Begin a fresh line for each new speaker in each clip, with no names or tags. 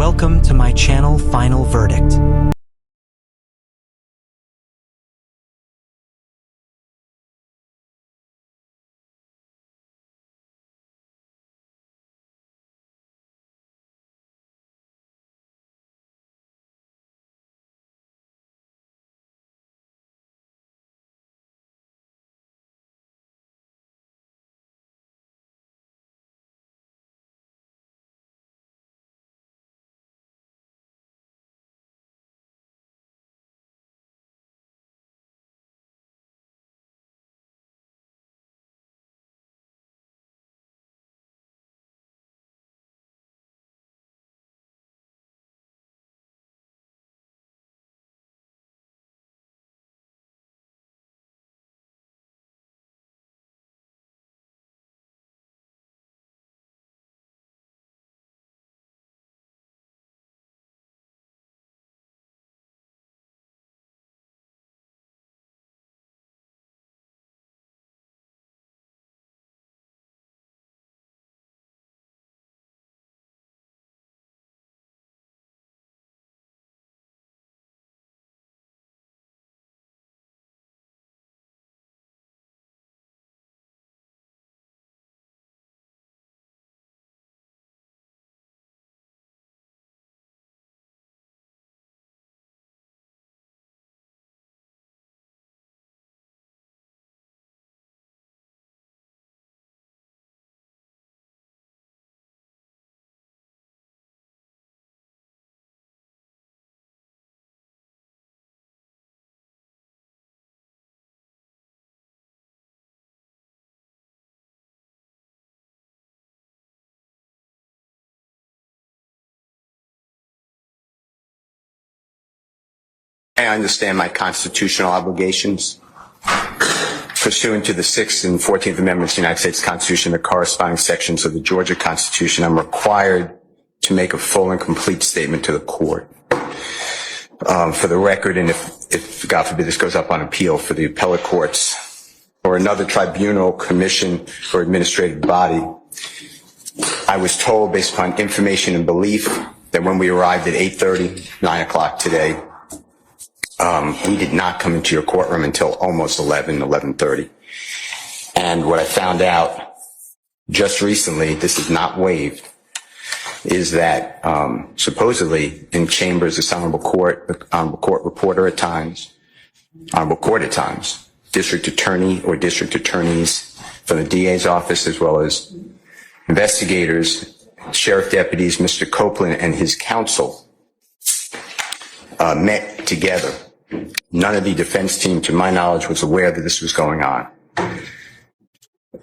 Welcome to my channel Final Verdict.
I understand my constitutional obligations pursuant to the 6th and 14th Amendments of the United States Constitution, the corresponding sections of the Georgia Constitution. I'm required to make a full and complete statement to the court. For the record, and if God forbid this goes up on appeal for the appellate courts or another tribunal, commission, or administrative body, I was told based upon information and belief that when we arrived at 8:30, 9 o'clock today, we did not come into your courtroom until almost 11:30. And what I found out just recently, this is not waived, is that supposedly in chambers, this honorable court reporter at times, honorable court at times, district attorney or district attorneys from the DA's office, as well as investigators, sheriff deputies, Mr. Copeland and his counsel met together. None of the defense team, to my knowledge, was aware that this was going on.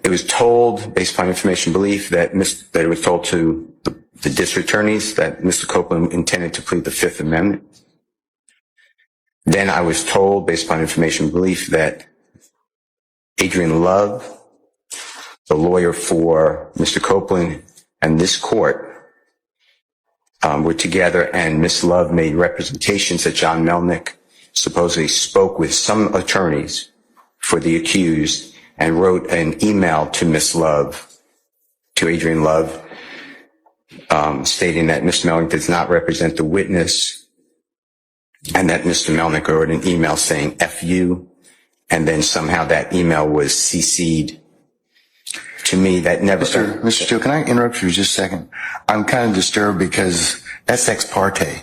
It was told, based upon information belief, that it was told to the district attorneys that Mr. Copeland intended to plead the Fifth Amendment. Then I was told, based upon information belief, that Adrian Love, the lawyer for Mr. Copeland and this court, were together, and Ms. Love made representations that John Melnick supposedly spoke with some attorneys for the accused and wrote an email to Ms. Love, to Adrian Love, stating that Mr. Melnick does not represent the witness, and that Mr. Melnick wrote an email saying F you, and then somehow that email was CC'd to me. That never...
Mr. Joe, can I interrupt you just a second? I'm kind of disturbed because that's ex parte.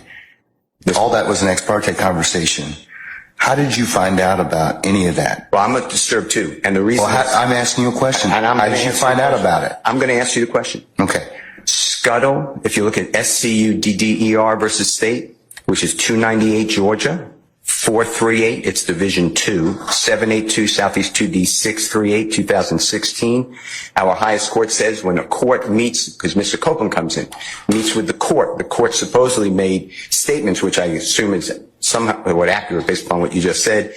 All that was an ex parte conversation. How did you find out about any of that?
Well, I'm disturbed too. And the reason
I'm asking you a question. How did you find out about it? I'm
going to answer you the question.
Okay.
Scuttle, if you look at SCUDDER versus State, which is 298 Georgia, 438, it's Division 2, 782 Southeast 2D 638, 2016. Our highest court says when a court meets, because Mr. Copeland comes in, meets with the court supposedly made statements, which I assume is somewhat accurate based upon what you just said.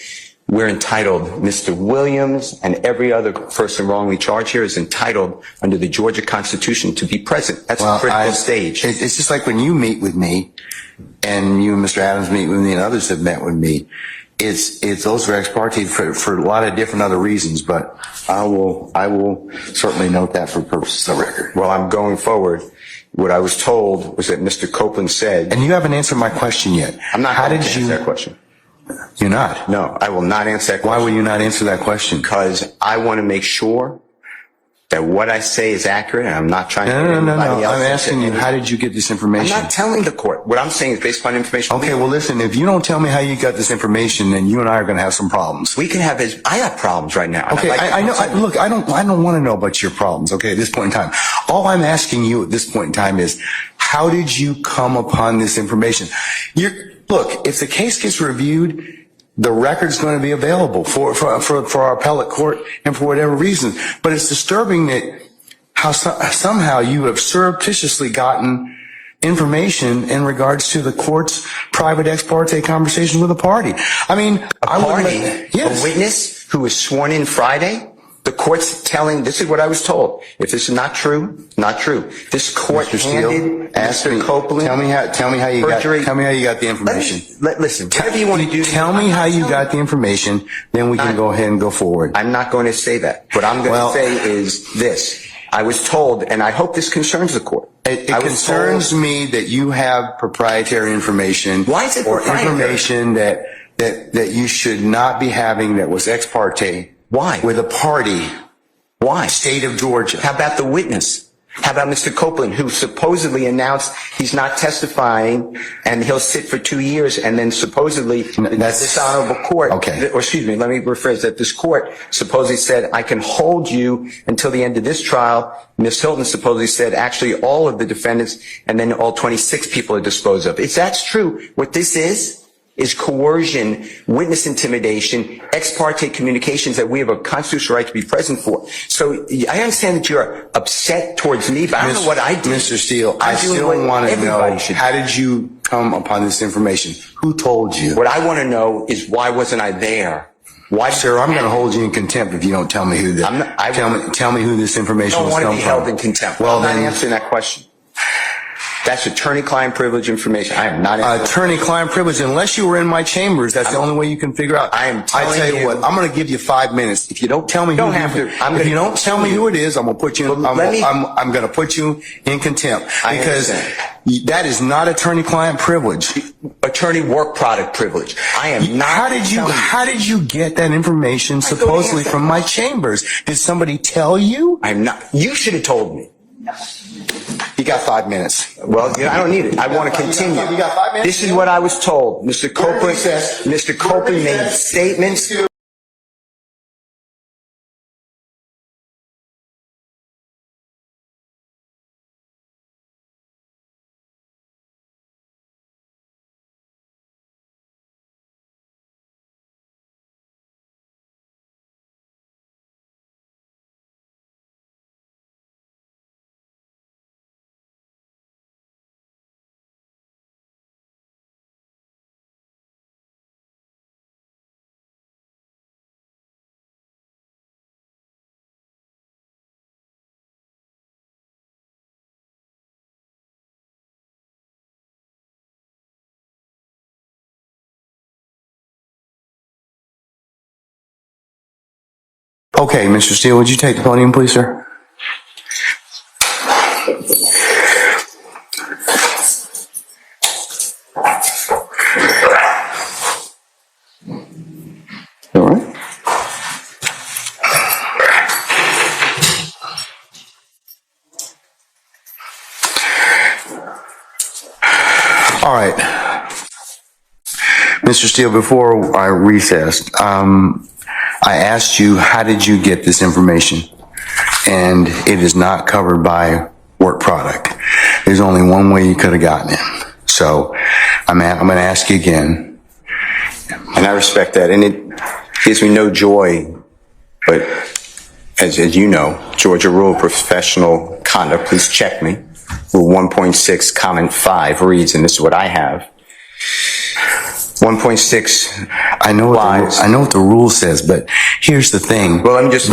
We're entitled, Mr. Williams and every other person wrongly charged here is entitled under the Georgia Constitution to be present. That's a critical stage.
It's just like when you meet with me, and you and Mr. Adams meet with me, and others have met with me. It's those are ex parte for a lot of different other reasons, but I will certainly note that for purposes of the record.
Well, I'm going forward. What I was told was that Mr. Copeland said,
And you haven't answered my question yet.
I'm not going to answer that question.
You're not?
No, I will not answer that question.
Why will you not answer that question?
Because I want to make sure that what I say is accurate, and I'm not trying to get
No.
anybody else.
I'm asking you, how did you get this
I'm
information?
not telling the court. What I'm saying is based upon information.
Okay, well, listen, if you don't tell me how you got this information, then you and I are going to have some problems.
We can have I have problems right now.
Okay, I know. Look, I don't want to know about your problems. Okay, at this point in time, all I'm asking you at this point in time is, how did you come upon this information? Look, if the case gets reviewed, the record's going to be available for our appellate court and for whatever reason. But it's disturbing that how somehow you have surreptitiously gotten information in regards to the court's private ex parte conversation with a party. I mean,
a witness who was sworn in Friday. The court's telling, this is what I was told. If this is not true, not true. This court handed Mr. Copeland.
Tell me how you got the information.
Listen, whatever you want to do.
Tell me how you got the information, then we can go ahead and go forward.
I'm not going to say that. What I'm going to say is this. I was told, and I hope this concerns the court.
It concerns me that you have proprietary information.
Why is it proprietary?
Or information that you should not be having that was ex parte.
Why?
With a party.
Why?
State of Georgia.
How about the witness? How about Mr. Copeland, who supposedly announced he's not testifying and he'll sit for 2 years, and then supposedly this honorable court, or excuse me, let me rephrase that. This court supposedly said, I can hold you until the end of this trial. Ms. Hilton supposedly said, actually, all of the defendants and then all 26 people are disposed of. If that's true, what this is coercion, witness intimidation, ex parte communications that we have a constitutional right to be present for. So I understand that you're upset towards me, but I don't know what I did.
Mr. Steele, I still want to know, how did you come upon this information? Who told you?
What I want to know is, why wasn't I there? Why,
sir, I'm going to hold you in contempt if you don't tell me who tell me who this information was
from. I don't
want
want to be held in contempt. Well, I'm not answering that question. That's attorney-client privilege information. I am not
attorney-client privilege. Unless you were in my chambers, that's the only way you can figure out. I tell you what, I'm going to give you 5 minutes. If you don't tell me who if you don't tell me who it is, I'm going to put you. I'm going to put you in contempt because that is not attorney-client privilege.
Attorney work product privilege. I am not.
How did you get that information supposedly from my chambers? Did somebody tell you?
I'm not. You should have told me.
You got 5 minutes.
Well, I don't need it. I want to continue.
You got 5 minutes?
This is what I was told. Mr. Copeland made statements.
Okay, Mr. Steele, would you take the podium, please, sir? All right. All right. Mr. Steele, before I recessed, I asked you, how did you get this information? And it is not covered by work product. There's only one way you could have gotten it. So I'm going to ask you again.
And I respect that. And it gives me no joy, but as you know, Georgia Rule of Professional Conduct, please check me. Rule 1.6, comment 5 reads, and this is what I have. 1.6.
I know what the rule says, but here's the thing.
Well, let me just.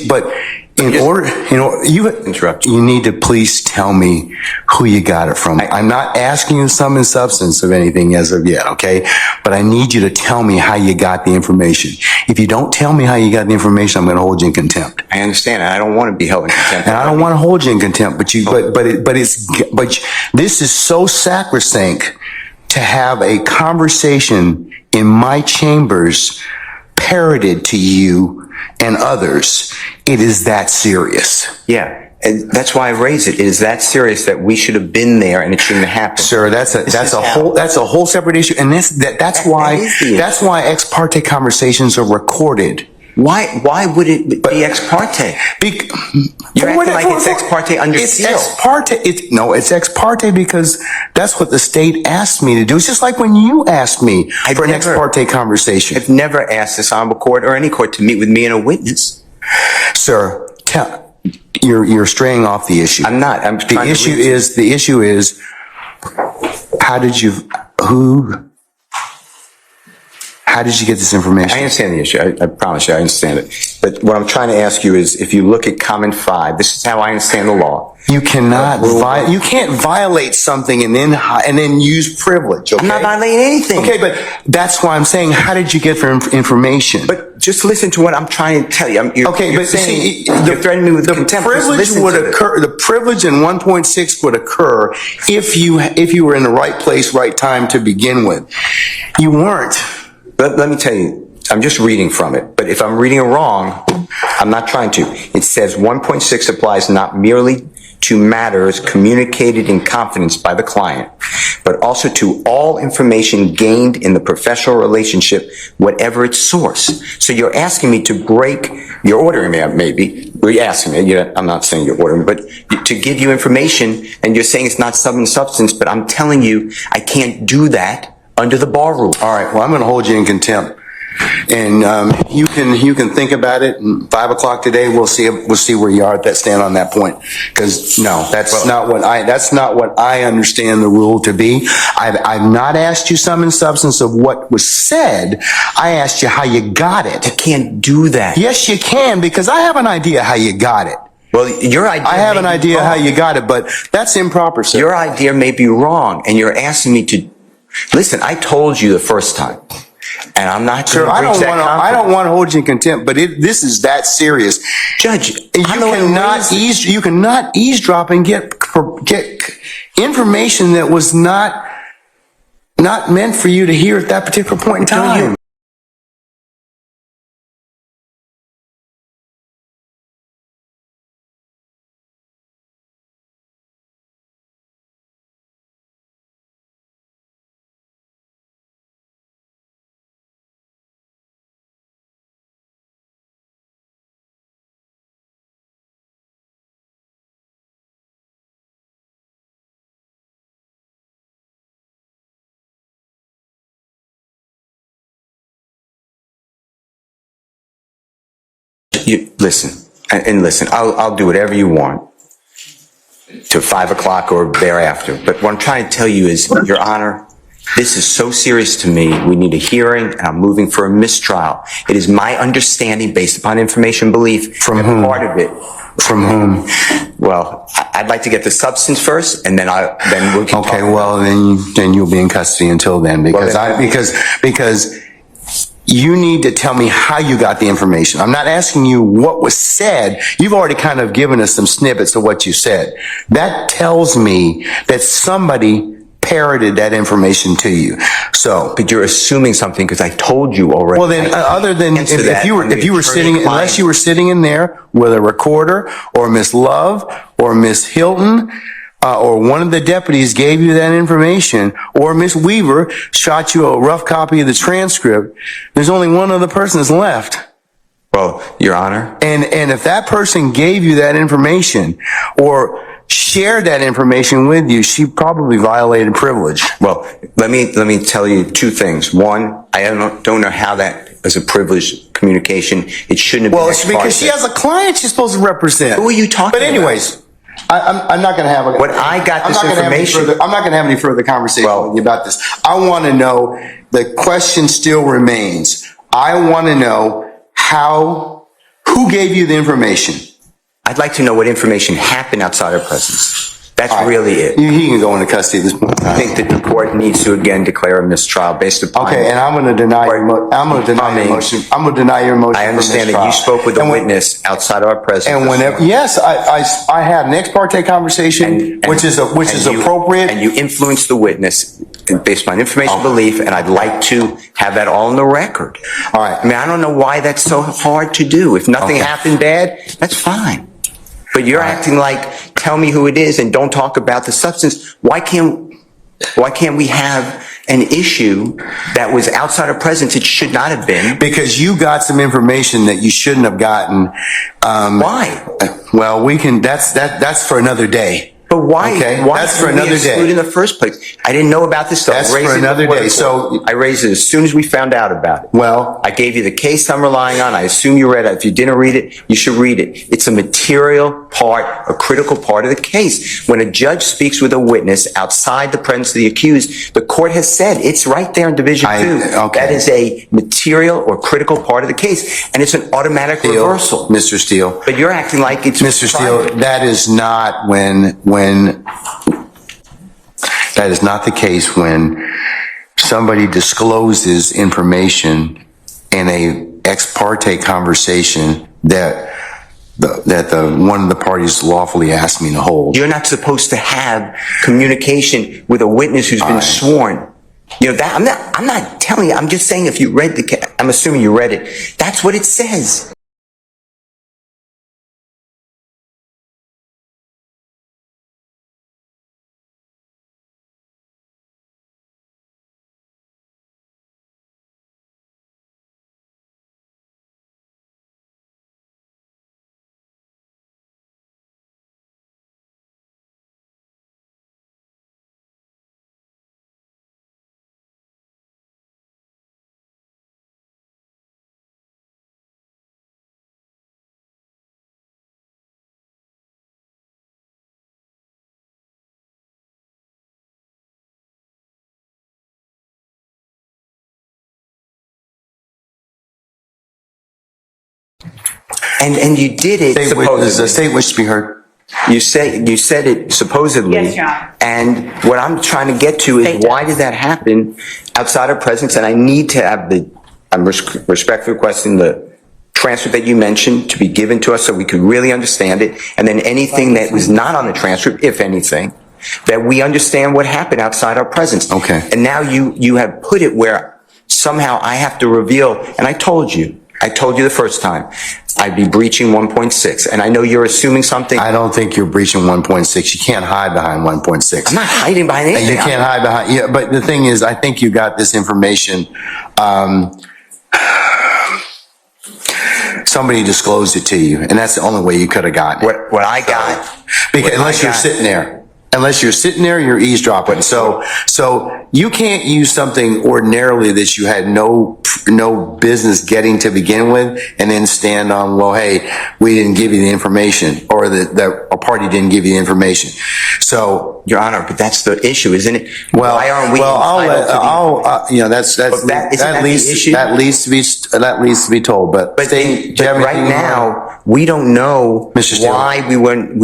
But
Interrupt you.
You need to please tell me who you got it from. I'm not asking you sum and substance of anything as of yet, okay? But I need you to tell me how you got the information. If you don't tell me how you got the information, I'm going to hold you in contempt.
I understand. I don't want to be held in contempt.
And I don't want to hold you in contempt, but this is so sacrosanct to have a conversation in my chambers parroted to you and others. It is that serious.
Yeah. And that's why I raise it. It is that serious that we should have been there and it shouldn't have happened.
Sir, that's a whole separate issue. And that's why ex parte conversations are recorded.
Why would it be ex parte? You're acting like it's ex parte under seal.
It's ex parte. It's ex parte because that's what the state asked me to do. It's just like when you asked me for an ex parte conversation.
I've never asked this honorable court or any court to meet with me and a witness.
Sir, you're straying off the issue.
I'm not.
The issue is how did you get this information?
I understand the issue. I promise you, I understand it. But what I'm trying to ask you is, if you look at Comment 5, this is how I understand the law.
You cannot you can't violate something and then use privilege. Okay?
I'm not violating anything.
Okay, but that's why I'm saying, how did you get information?
But just listen to what I'm trying to tell you. You're threatening me with contempt.
The privilege in 1.6 would occur if you were in the right place, right time to begin with. You weren't.
Let me tell you, I'm just reading from it. But if I'm reading it wrong, I'm not trying to. It says 1.6 applies not merely to matters communicated in confidence by the client, but also to all information gained in the professional relationship, whatever its source. So you're asking me to break, you're ordering me, maybe, you're asking me, I'm not saying you're ordering me, but to give you information, and you're saying it's not sum and substance, but I'm telling you I can't do that under the bar rule.
All right. Well, I'm going to hold you in contempt, and you can think about it. And 5 o'clock today, we'll see where you are at that stand on that point. Because no, that's not what I understand the rule to be. I've not asked you sum and substance of what was said. I asked you how you got it.
I can't do that.
Yes, you can, because I have an idea how you got it.
Well, I
have an idea how you got it, but that's improper, sir.
Your idea may be wrong, and you're asking me to. Listen, I told you the first time, and I'm not going to breach that confidence.
I don't want to hold you in contempt, but this is that serious.
Judge,
you cannot eavesdrop and get information that was not meant for you to hear at that particular point in time.
Listen, I'll do whatever you want to 5 o'clock or thereafter. But what I'm trying to tell you is, Your Honor, this is so serious to me. We need a hearing, and I'm moving for a mistrial. It is my understanding, based upon information belief,
from whom?
Part of it.
From whom?
Well, I'd like to get the substance first, and then we can.
Okay, well, then you'll be in custody until then, because you need to tell me how you got the information. I'm not asking you what was said. You've already kind of given us some snippets of what you said. That tells me that somebody parroted that information to you. So,
but you're assuming something, because I told you already.
Well, then, other than if you were sitting, unless you were sitting in there with a recorder, or Miss Love, or Miss Hilton, or one of the deputies gave you that information, or Miss Weaver shot you a rough copy of the transcript, there's only one other person that's left.
Well, Your Honor.
And if that person gave you that information, or shared that information with you, she probably violated privilege.
Well, let me tell you two things. One, I don't know how that is a privileged communication. It shouldn't have been.
Well, it's because she has a client she's supposed to represent.
Who are you talking about?
But anyways, I'm not going to have a...
When I got this information...
I'm not going to have any further conversation with you about this. I want to know, the question still remains. I want to know who gave you the information?
I'd like to know what information happened outside our presence. That's really it.
He can go into custody at this point.
I think that the court needs to again declare a mistrial based upon.
Okay, and I'm going to deny your motion. I'm going to deny your motion.
I understand that you spoke with a witness outside of our presence.
And whenever, yes, I had an ex parte conversation, which is appropriate.
And you influenced the witness based on information belief, and I'd like to have that all on the record.
All right.
I mean, I don't know why that's so hard to do. If nothing happened bad, that's fine. But you're acting like, tell me who it is and don't talk about the substance. Why can't we have an issue that was outside of presence? It should not have been.
Because you got some information that you shouldn't have gotten.
Why?
Well, that's for another day.
But why?
Okay,
why
that's for another day.
In the first place, I didn't know about this stuff.
That's for another day. So
I raised it as soon as we found out about it.
Well,
I gave you the case I'm relying on. I assume you read it. If you didn't read it, you should read it. It's a material part, a critical part of the case. When a judge speaks with a witness outside the presence of the accused, the court has said it's right there in Division 2. That is a material or critical part of the case, and it's an automatic reversal.
Mr. Steele.
But you're acting like it's
Mr. Steele, that is not that is not the case when somebody discloses information in a ex parte conversation that one of the parties lawfully asked me to hold.
You're not supposed to have communication with a witness who's been sworn. You know that I'm not telling you. I'm just saying if you read I'm assuming you read it. That's what it says. And you did it supposedly.
The state wishes to be heard.
You said it supposedly.
Yes, Your Honor.
And what I'm trying to get to is why did that happen outside of presence? And I need to have I'm respectfully requesting the transcript that you mentioned to be given to us so we could really understand it. And then anything that was not on the transcript, if anything, that we understand what happened outside our presence.
Okay.
And now you have put it where somehow I have to reveal, and I told you the first time, I'd be breaching 1.6. And I know you're assuming something.
I don't think you're breaching 1.6. You can't hide behind 1.6.
I'm not hiding behind anything.
You can't hide behind, yeah, but the thing is, I think you got this information, somebody disclosed it to you, and that's the only way you could have gotten it.
What I got.
Because unless you're sitting there, you're eavesdropping. So you can't use something ordinarily that you had no business getting to begin with, and then stand on, well, hey, we didn't give you the information, or a party didn't give you the information. So,
Your Honor, but that's the issue, isn't it?
Well,
why aren't we?
that leads to be told. But
right now, we don't know why we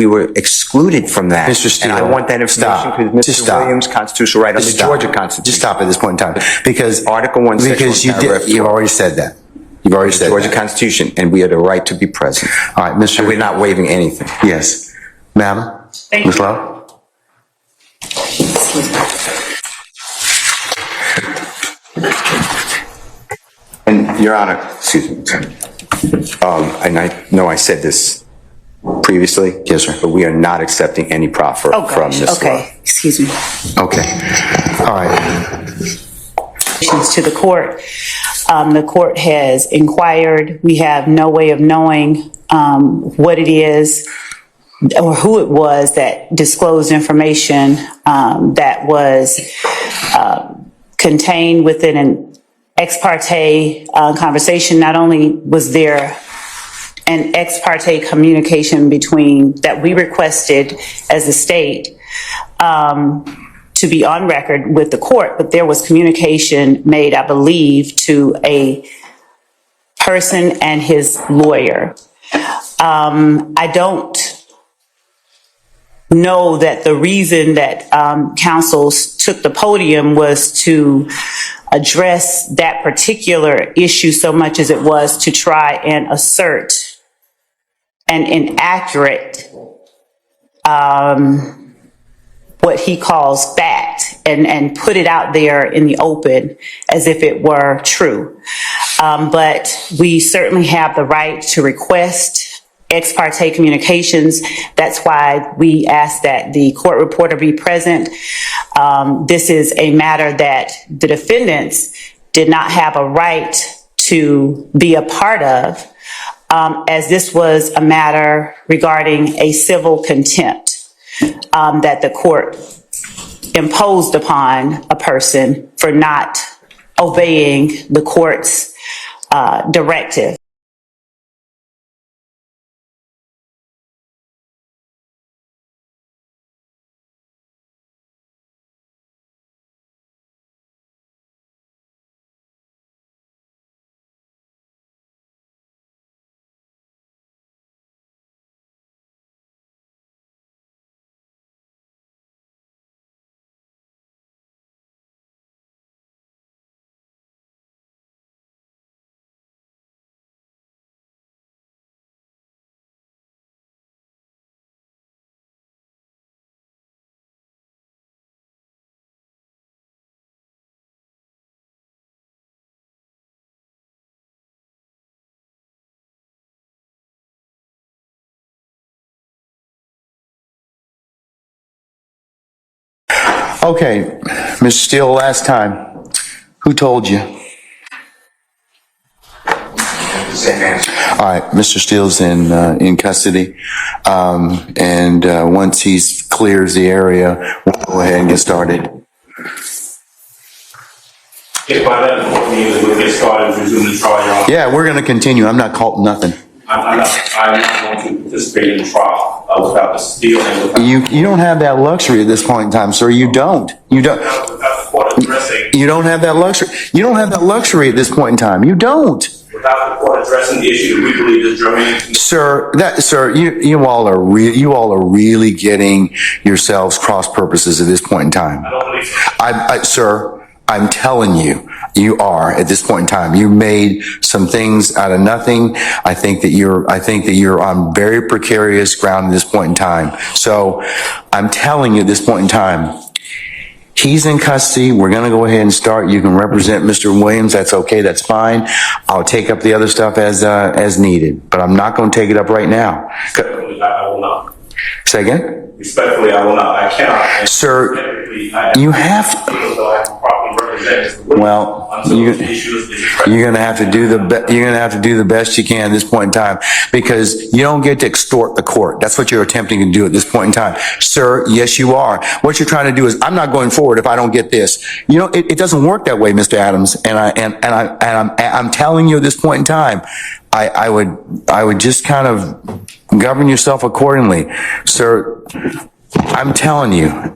were excluded from that.
Mr. Steele,
and I want that information because Mr. Williams' constitutional right under the Georgia Constitution.
Just stop at this point in time, because
Article 1, Section 1,
you've already said that. You've already said
Georgia Constitution, and we have the right to be present.
All right, Mr.
And we're not waiving anything.
Yes, Madam. Ms. Love.
And Your Honor, excuse me. And I know I said this previously.
Yes, sir.
But we are not accepting any proffer from Ms. Love.
Okay, excuse me.
Okay. All right.
To the court. The court has inquired. We have no way of knowing what it is or who it was that disclosed information that was contained within an ex parte conversation. Not only was there an ex parte communication that we requested as a state to be on record with the court, but there was communication made, I believe, to a person and his lawyer. I don't know that the reason that counsel took the podium was to address that particular issue so much as it was to try and assert an inaccurate, what he calls fact, and put it out there in the open as if it were true. But we certainly have the right to request ex parte communications. That's why we ask that the court reporter be present. This is a matter that the defendants did not have a right to be a part of, as this was a matter regarding a civil contempt that the court imposed upon a person for not obeying the court's directive.
Okay, Mr. Steele, last time, who told you?
Same answer.
All right, Mr. Steele's in custody, and once he clears the area, we'll go ahead and get started.
If by that point means we'll get started, resume the trial, Your Honor.
Yeah, we're going to continue. I'm not caught nothing.
I'm not going to participate in the trial without the Steele and without.
You don't have that luxury at this point in time, sir. You don't.
Without the court addressing.
You don't have that luxury. You don't have that luxury at this point in time. You don't.
Without the court addressing the issue that we believe is germane.
Sir, you all are really getting yourselves cross purposes at this point in time.
I don't believe so.
Sir, I'm telling you, you are at this point in time. You made some things out of nothing. I think that you're on very precarious ground at this point in time. So I'm telling you at this point in time, he's in custody. We're going to go ahead and start. You can represent Mr. Williams. That's okay. That's fine. I'll take up the other stuff as needed, but I'm not going to take it up right now.
Respectfully, I will not.
Say again?
Respectfully, I will not. I cannot.
Sir, you have to.
Because I can properly represent.
Well, you're gonna have to do the best you can at this point in time, because you don't get to extort the court. That's what you're attempting to do at this point in time, sir. Yes, you are. What you're trying to do is, I'm not going forward if I don't get this. You know, it doesn't work that way, Mr. Adams. And I'm telling you at this point in time, I would just kind of govern yourself accordingly, sir. I'm telling you,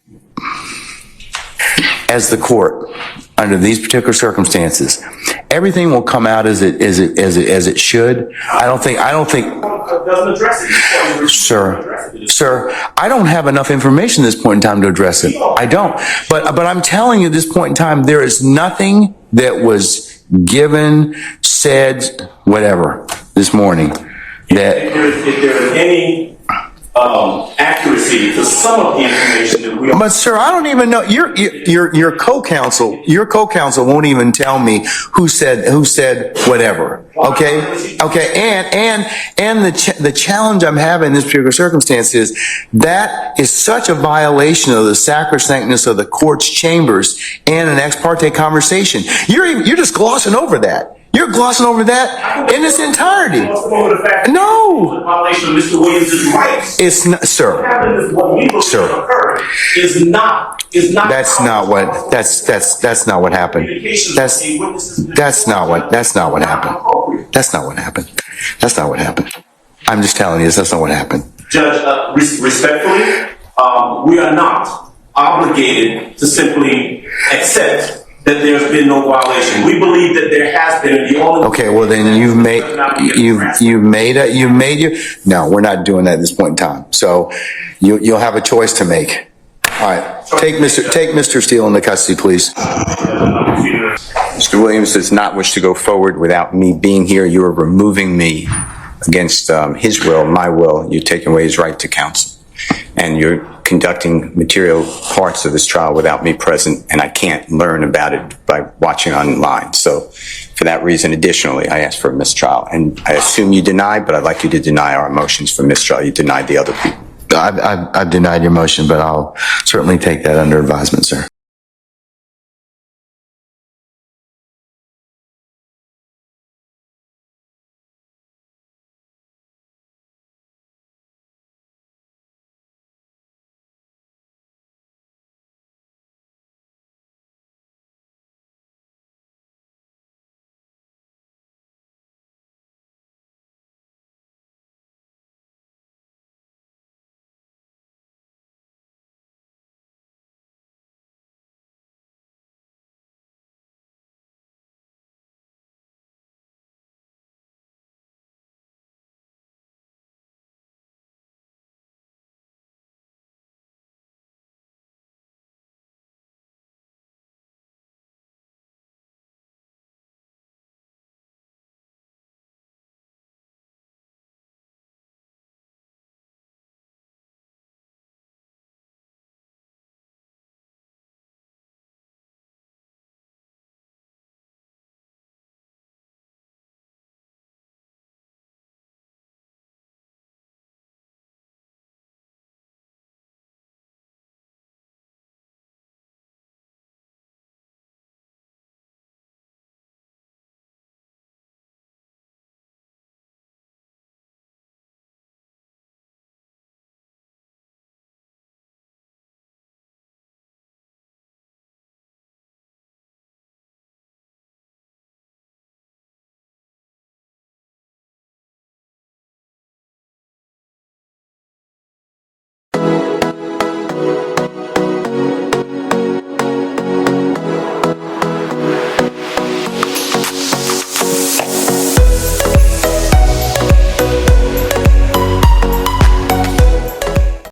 as the court, under these particular circumstances, everything will come out as it should. I don't think.
Doesn't address it.
Sir, I don't have enough information at this point in time to address it. I don't. But I'm telling you at this point in time, there is nothing that was given, said, whatever, this morning. That
If there is any accuracy to some of the information that we are.
But sir, I don't even know. Your co-counsel won't even tell me who said whatever. Okay. And the challenge I'm having in this particular circumstance is that is such a violation of the sacrosanctness of the court's chambers and an ex parte conversation. You're just glossing over that. You're glossing over that in its entirety. No.
Violation of Mr. Williams' rights.
It's not, sir. Sir.
Is not.
That's not what happened. That's not what happened. I'm just telling you, that's not what happened.
Judge, respectfully, we are not obligated to simply accept that there's been no violation. We believe that there has been. And the only
Okay, well then you've made your, no, we're not doing that at this point in time. So you'll have a choice to make. All right, take Mr. Steele into custody, please.
Mr. Williams does not wish to go forward without me being here. You are removing me against his will, my will. You're taking away his right to counsel. And you're conducting material parts of this trial without me present, and I can't learn about it by watching online. So for that reason, additionally, I ask for a mistrial. And I assume you deny, but I'd like you to deny our motions for mistrial. You denied the other people.
I've denied your motion, but I'll certainly take that under advisement, sir.